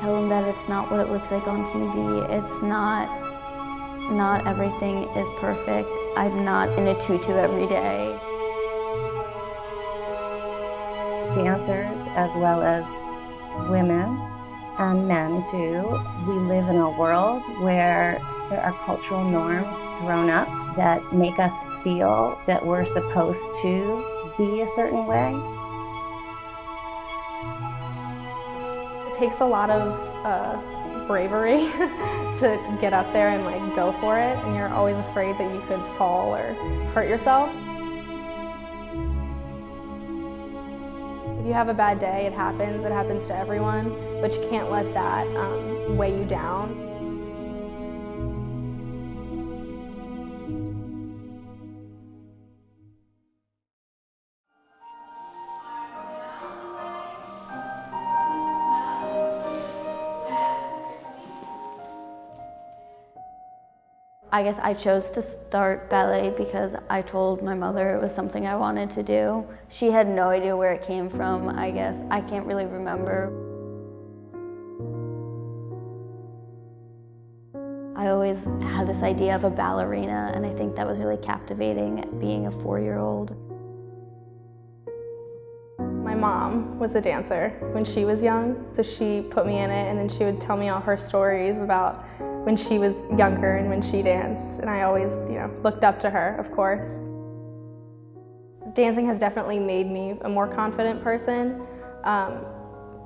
tell them that it's not what it looks like on TV. It's not everything is perfect. I'm not in a tutu every day. Dancers, as well as women and men too, we live in a world where there are cultural norms thrown up that make us feel that we're supposed to be a certain way. It takes a lot of bravery to get up there and like go for it, and you're always afraid that you could fall or hurt yourself. If you have a bad day, it happens to everyone, but you can't let that weigh you down. I guess I chose to start ballet because I told my mother it was something I wanted to do. She had no idea where it came from, I guess. I can't really remember. I always had this idea of a ballerina, and I think that was really captivating, being a 4-year-old. My mom was a dancer when she was young, so she put me in it, and then she would tell me all her stories about when she was younger and when she danced, and I always, looked up to her, of course. Dancing has definitely made me a more confident person,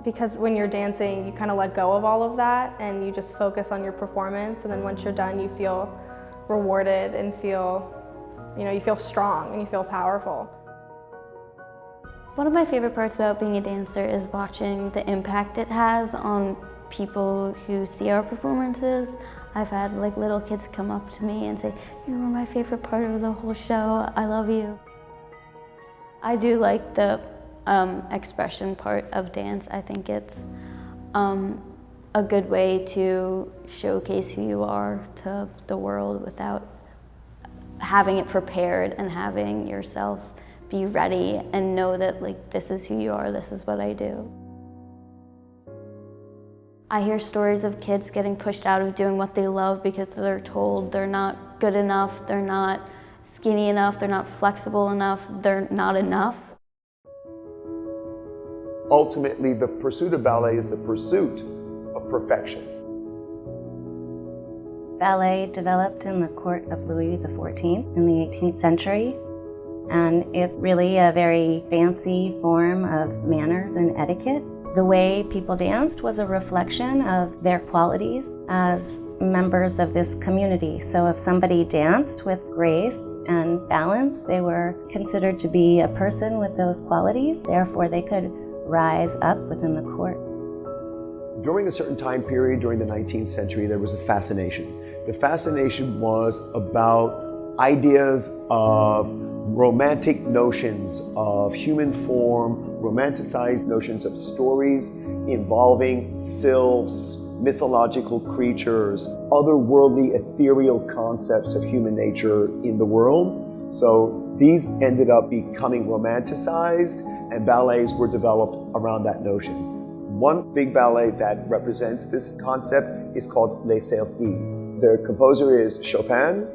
because when you're dancing, you kind of let go of all of that, and you just focus on your performance, and then once you're done, you feel rewarded and you feel strong and you feel powerful. One of my favorite parts about being a dancer is watching the impact it has on people who see our performances. I've had little kids come up to me and say, "You were my favorite part of the whole show, I love you." I do like the expression part of dance. I think it's a good way to showcase who you are to the world without having it prepared, and having yourself be ready and know that this is who you are, this is what I do. I hear stories of kids getting pushed out of doing what they love because they're told they're not good enough, they're not skinny enough, they're not flexible enough, they're not enough. Ultimately, the pursuit of ballet is the pursuit of perfection. Ballet developed in the court of Louis XIV in the 18th century, and it's really a very fancy form of manners and etiquette. The way people danced was a reflection of their qualities as members of this community. So if somebody danced with grace and balance, they were considered to be a person with those qualities. Therefore, they could rise up within the court. During a certain time period, during the 19th century, there was a fascination. The fascination was about ideas of romantic notions of human form, romanticized notions of stories involving sylphs, mythological creatures, otherworldly, ethereal concepts of human nature in the world. So these ended up becoming romanticized, and ballets were developed around that notion. One big ballet that represents this concept is called Les Sylphides. The composer is Chopin,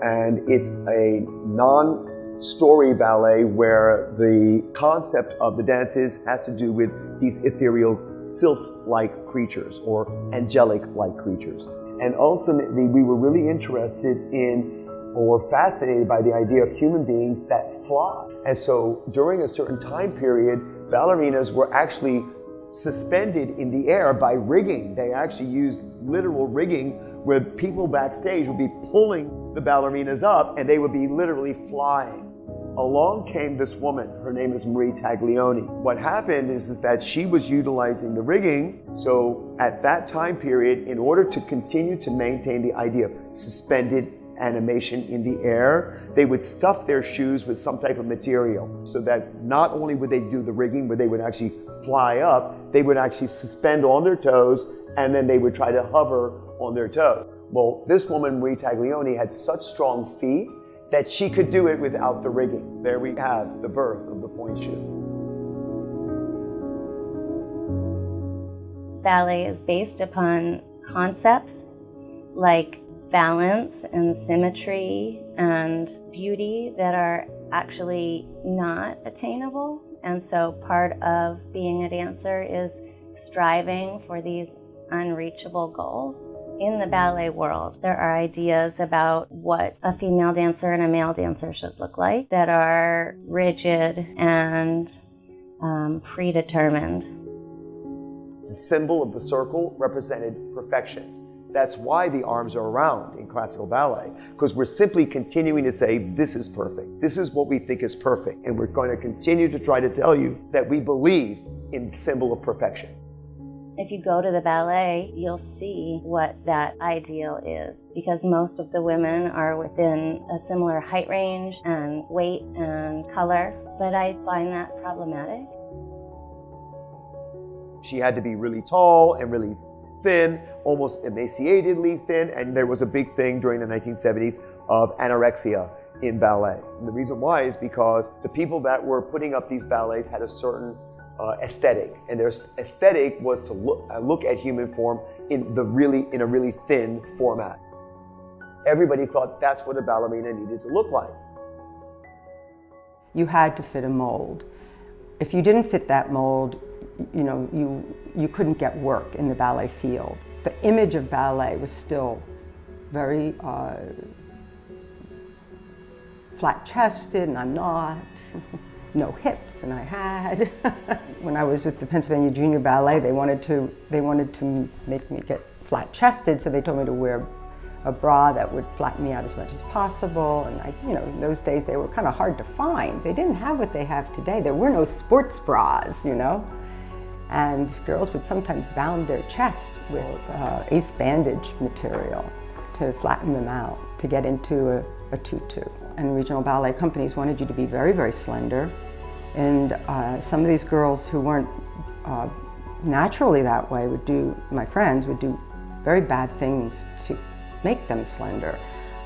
and it's a non-story ballet where the concept of the dances has to do with these ethereal sylph-like creatures or angelic-like creatures. And ultimately, we were really interested in or fascinated by the idea of human beings that fly. And so during a certain time period, ballerinas were actually suspended in the air by rigging. They actually used literal rigging where people backstage would be pulling the ballerinas up and they would be literally flying. Along came this woman, her name is Marie Taglioni. What happened is that she was utilizing the rigging. So at that time period, in order to continue to maintain the idea of suspended animation in the air, they would stuff their shoes with some type of material so that not only would they do the rigging where they would actually fly up, they would actually suspend on their toes and then they would try to hover on their toes. Well, this woman, Marie Taglioni, had such strong feet that she could do it without the rigging. There we have the birth of the point shoe. ballet is based upon concepts like balance and symmetry and beauty that are actually not attainable. And so part of being a dancer is striving for these unreachable goals. In the ballet world, there are ideas about what a female dancer and a male dancer should look like that are rigid and predetermined. The symbol of the circle represented perfection. That's why the arms are around in classical ballet, because we're simply continuing to say, this is perfect. This is what we think is perfect. And we're going to continue to try to tell you that we believe in the symbol of perfection. If you go to the ballet, you'll see what that ideal is, because most of the women are within a similar height range and weight and color, but I find that problematic. She had to be really tall and really thin, almost emaciatedly thin, and there was a big thing during the 1970s of anorexia in ballet. And the reason why is because the people that were putting up these ballets had a certain aesthetic, and their aesthetic was to look at human form in a really thin format. Everybody thought that's what a ballerina needed to look like. You had to fit a mold. If you didn't fit that mold, you couldn't get work in the ballet field. The image of ballet was still very flat-chested, and I'm not. No hips, and I had. When I was with the Pennsylvania Junior Ballet, they wanted to make me get flat-chested, so they told me to wear a bra that would flatten me out as much as possible. And in those days they were kind of hard to find. They didn't have what they have today. There were no sports bras, And girls would sometimes bound their chest with ace bandage material to flatten them out, to get into a tutu. And regional ballet companies wanted you to be very, very slender. And some of these girls who weren't naturally that way my friends would do very bad things to make them slender.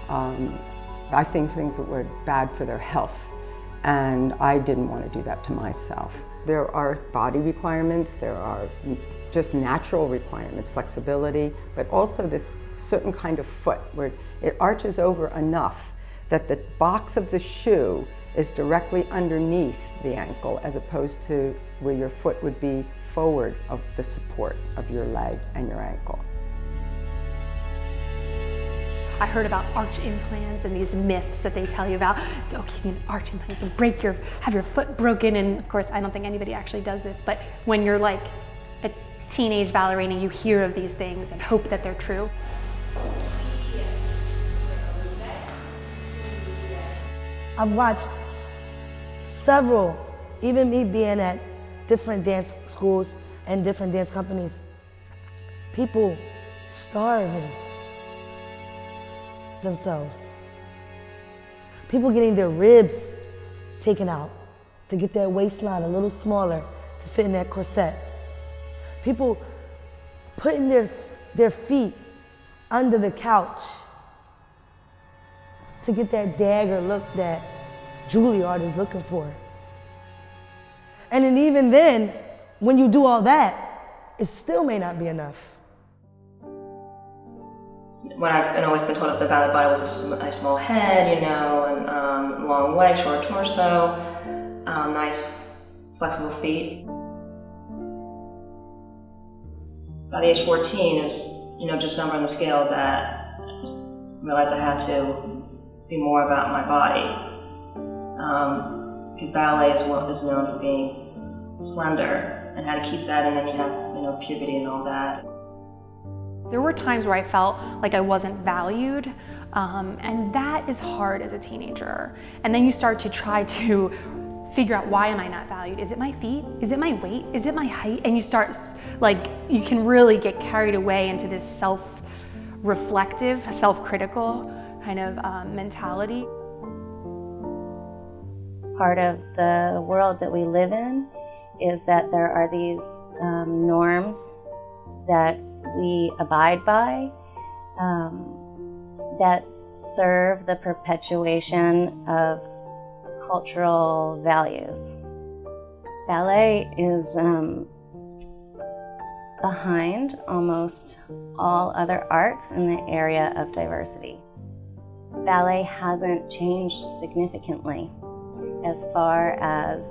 I think things that were bad for their health. And I didn't want to do that to myself. There are body requirements, there are just natural requirements, flexibility, but also this certain kind of foot where it arches over enough that the box of the shoe is directly underneath the ankle, as opposed to where your foot would be forward of the support of your leg and your ankle. I heard about arch implants and these myths that they tell you about. Okay, you need an arch implant to have your foot broken, and of course I don't think anybody actually does this, but when you're like a teenage ballerina, you hear of these things and hope that they're true. I've watched several, even me being at different dance schools and different dance companies, people starving themselves. People getting their ribs taken out to get their waistline a little smaller to fit in that corset. People putting their feet under the couch to get that dagger look that Juilliard is looking for. And then even then, when you do all that, it still may not be enough. When I've always been told if the ballet body was a small head, and long legs, short torso, nice flexible feet. By the age 14, it was just a number on the scale that I realized I had to be more about my body. Because ballet is known for being slender, and how to keep that, and then you have puberty and all that. There were times where I felt like I wasn't valued, and that is hard as a teenager. And then you start to try to figure out, why am I not valued? Is it my feet? Is it my weight? Is it my height? And you start, you can really get carried away into this self-reflective, self-critical kind of mentality. Part of the world that we live in is that there are these norms that we abide by that serve the perpetuation of cultural values. Ballet is behind almost all other arts in the area of diversity. Ballet hasn't changed significantly as far as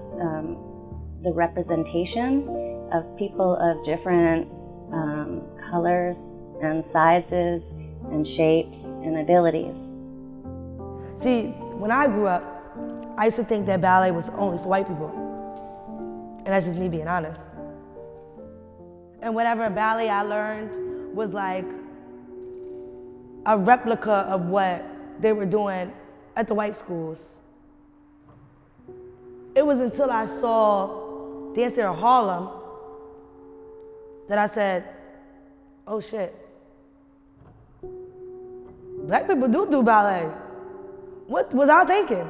the representation of people of different colors and sizes and shapes and abilities. See, when I grew up, I used to think that ballet was only for white people. And that's just me being honest. And whatever ballet I learned was like a replica of what they were doing at the white schools. It was until I saw Dance Theater Harlem that I said, oh shit, black people do ballet. What was I thinking?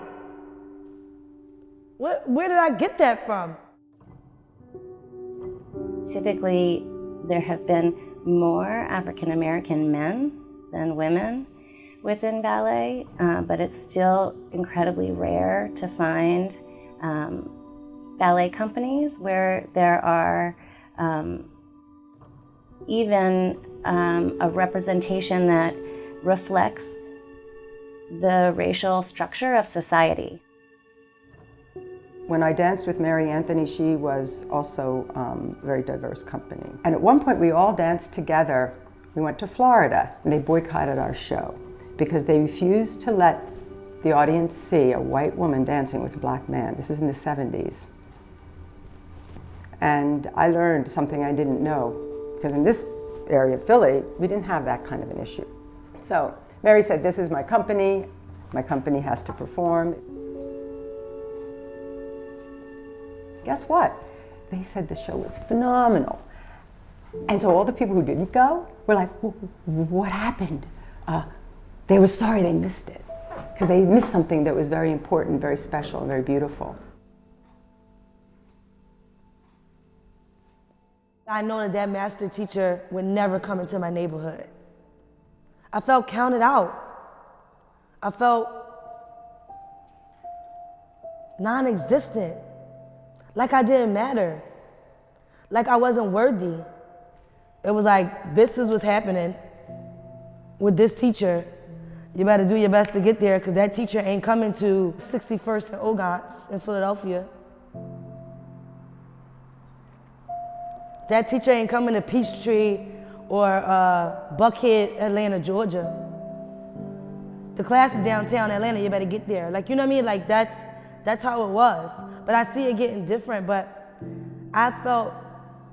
Where did I get that from? Typically, there have been more African American men than women within ballet, but it's still incredibly rare to find ballet companies where there are even a representation that reflects the racial structure of society. When I danced with Mary Anthony, she was also a very diverse company. And at one point we all danced together. We went to Florida and they boycotted our show because they refused to let the audience see a white woman dancing with a black man. This is in the 70s. And I learned something I didn't know, because in this area of Philly, we didn't have that kind of an issue. So Mary said, this is my company has to perform. Guess what? They said the show was phenomenal. And so all the people who didn't go were like, what happened? They were sorry they missed it, because they missed something that was very important, very special, and very beautiful. I know that master teacher would never come into my neighborhood. I felt counted out. I felt non-existent, like I didn't matter, like I wasn't worthy. It was like, this is what's happening with this teacher. You better do your best to get there, because that teacher ain't coming to 61st and Ogats in Philadelphia. That teacher ain't coming to Peachtree or Buckhead, Atlanta, Georgia. The class is downtown Atlanta, you better get there. Like, you know what I mean? Like, that's how it was. But I see it getting different, but I felt,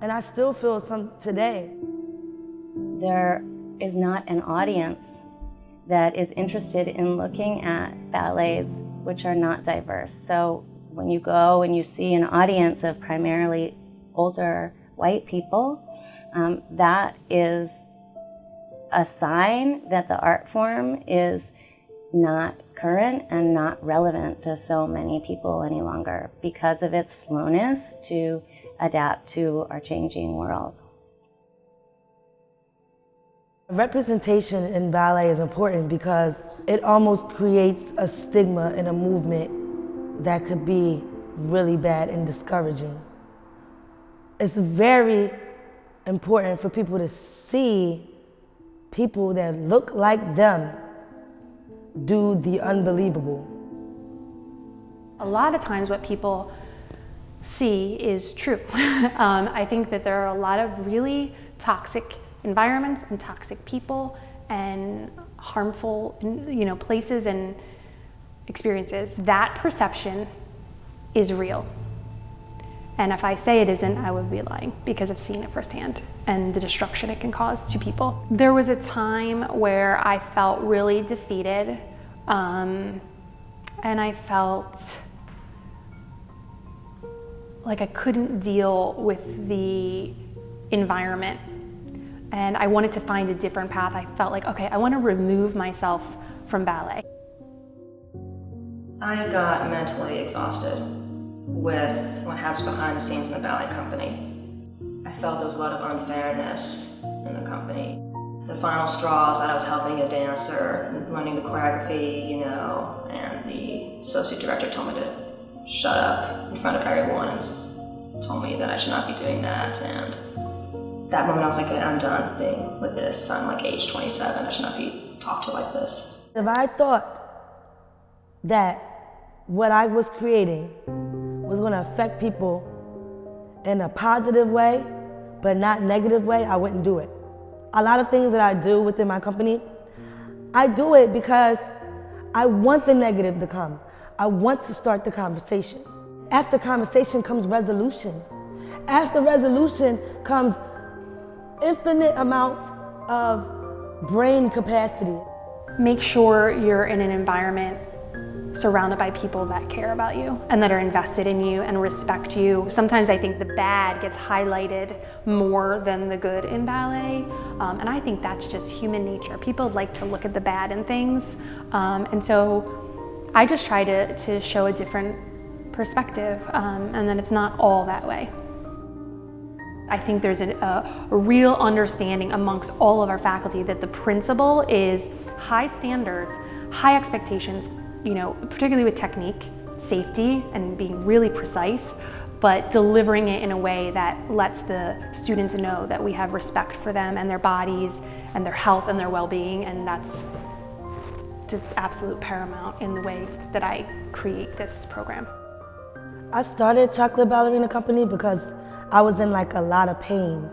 and I still feel some today. There is not an audience that is interested in looking at ballets which are not diverse. So when you go and you see an audience of primarily older white people, that is a sign that the art form is not current and not relevant to so many people any longer because of its slowness to adapt to our changing world. Representation in ballet is important because it almost creates a stigma in a movement that could be really bad and discouraging. It's very important for people to see people that look like them do the unbelievable. A lot of times what people see is true. I think that there are a lot of really toxic environments and toxic people and harmful, places and experiences. That perception is real. And if I say it isn't, I would be lying, because I've seen it firsthand and the destruction it can cause to people. There was a time where I felt really defeated, and I felt like I couldn't deal with the environment. And I wanted to find a different path. I felt like, okay, I want to remove myself from ballet. I got mentally exhausted with what happens behind the scenes in the ballet company. I felt there was a lot of unfairness in the company. The final straw is that I was helping a dancer, learning the choreography, and the associate director told me to shut up in front of everyone and told me that I should not be doing that. And that moment I was like, I'm done being with this. I'm like age 27, I should not be talked to like this. If I thought that what I was creating was going to affect people in a positive way, but not negative way, I wouldn't do it. A lot of things that I do within my company, I do it because I want the negative to come. I want to start the conversation. After conversation comes resolution. After resolution comes infinite amount of brain capacity. Make sure you're in an environment surrounded by people that care about you and that are invested in you and respect you. Sometimes I think the bad gets highlighted more than the good in ballet, and I think that's just human nature. People like to look at the bad in things, and so I just try to show a different perspective, and that it's not all that way. I think there's a real understanding amongst all of our faculty that the principle is high standards, high expectations, you know, particularly with technique, safety, and being really precise, but delivering it in a way that lets the students know that we have respect for them and their bodies and their health and their well-being, and that's just absolute paramount in the way that I create this program. I started Chocolate Ballerina Company because I was in like a lot of pain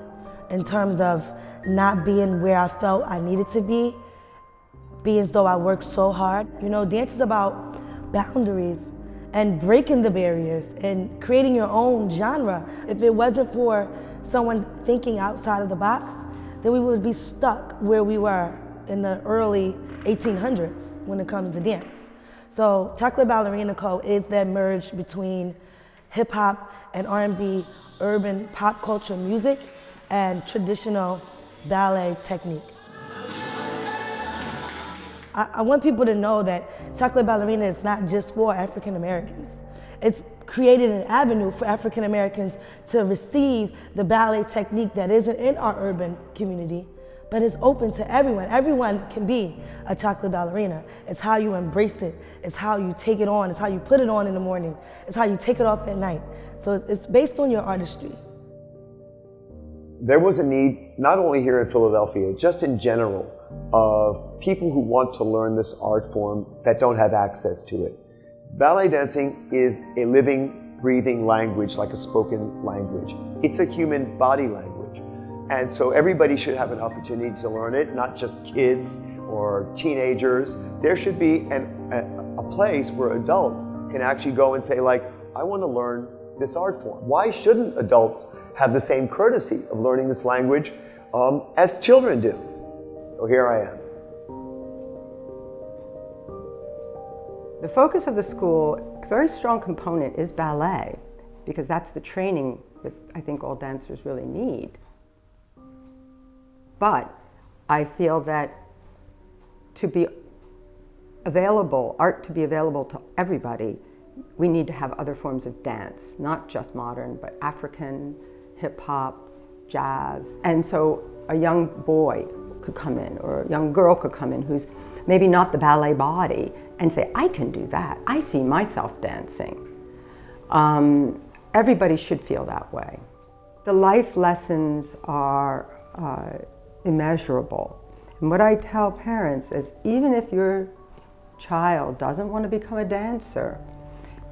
in terms of not being where I felt I needed to be as though I worked so hard. You know, dance is about boundaries and breaking the barriers and creating your own genre. If it wasn't for someone thinking outside of the box, then we would be stuck where we were in the early 1800s when it comes to dance. So Chocolate Ballerina Co. is that merge between hip hop and R&B, urban pop culture music, and traditional ballet technique. I want people to know that Chocolate Ballerina is not just for African Americans. It's created an avenue for African Americans to receive the ballet technique that isn't in our urban community, but is open to everyone. Everyone can be a chocolate ballerina. It's how you embrace it. It's how you take it on. It's how you put it on in the morning. It's how you take it off at night. So it's based on your artistry. There was a need, not only here in Philadelphia, just in general, of people who want to learn this art form that don't have access to it. Ballet dancing is a living, breathing language, like a spoken language. It's a human body language. And so everybody should have an opportunity to learn it, not just kids or teenagers. There should be a place where adults can actually go and say, like, I want to learn this art form. Why shouldn't adults have the same courtesy of learning this language as children do? So here I am. The focus of the school, a very strong component is ballet, because that's the training that I think all dancers really need. But I feel that to be available, art to be available to everybody, we need to have other forms of dance, not just modern, but African, hip hop, jazz. And so a young boy could come in, or a young girl could come in who's maybe not the ballet body and say, I can do that. I see myself dancing. Everybody should feel that way. The life lessons are immeasurable. And what I tell parents is, even if your child doesn't want to become a dancer,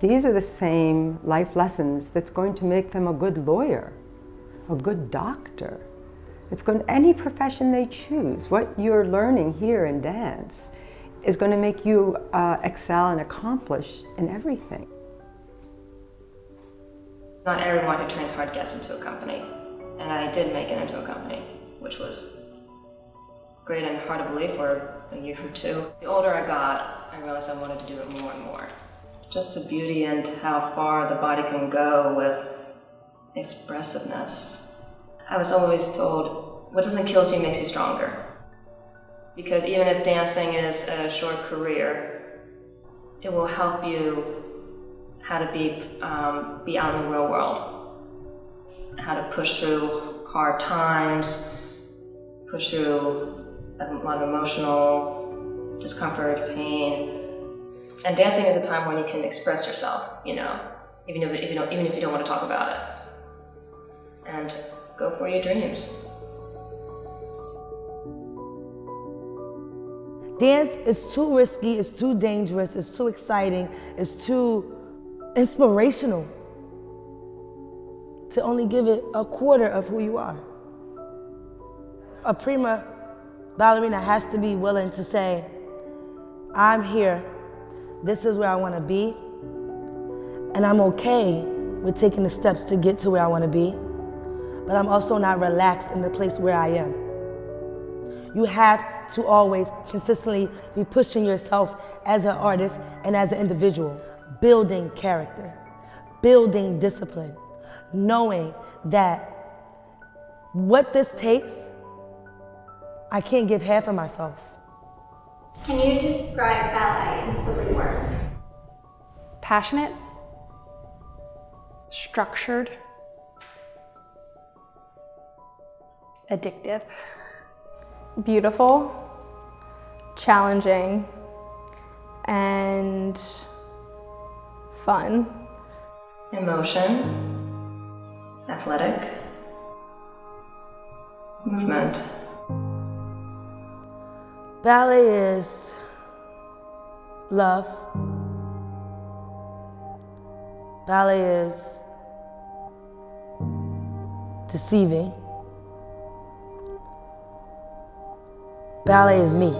these are the same life lessons that's going to make them a good lawyer, a good doctor. It's going any profession they choose. What you're learning here in dance is going to make you excel and accomplish in everything. Not everyone who trains hard gets into a company, and I did make it into a company, which was great and hard to believe for a year or two. The older I got, I realized I wanted to do it more and more. Just the beauty and how far the body can go with expressiveness. I was always told, what doesn't kill you makes you stronger. Because even if dancing is a short career, it will help you how to be out in the real world, how to push through hard times, push through a lot of emotional discomfort, pain. And dancing is a time when you can express yourself, you know, even if you don't want to talk about it. And go for your dreams. Dance is too risky, it's too dangerous, it's too exciting, it's too inspirational to only give it a quarter of who you are. A prima ballerina has to be willing to say, I'm here, this is where I want to be, and I'm okay with taking the steps to get to where I want to be, but I'm also not relaxed in the place where I am. You have to always consistently be pushing yourself as an artist and as an individual, building character, building discipline, knowing that what this takes, I can't give half of myself. Can you describe ballet in 3 words? Passionate, structured, addictive. Beautiful, challenging, and fun. Emotion, athletic, movement. Ballet is love. Ballet is deceiving. Ballet is me.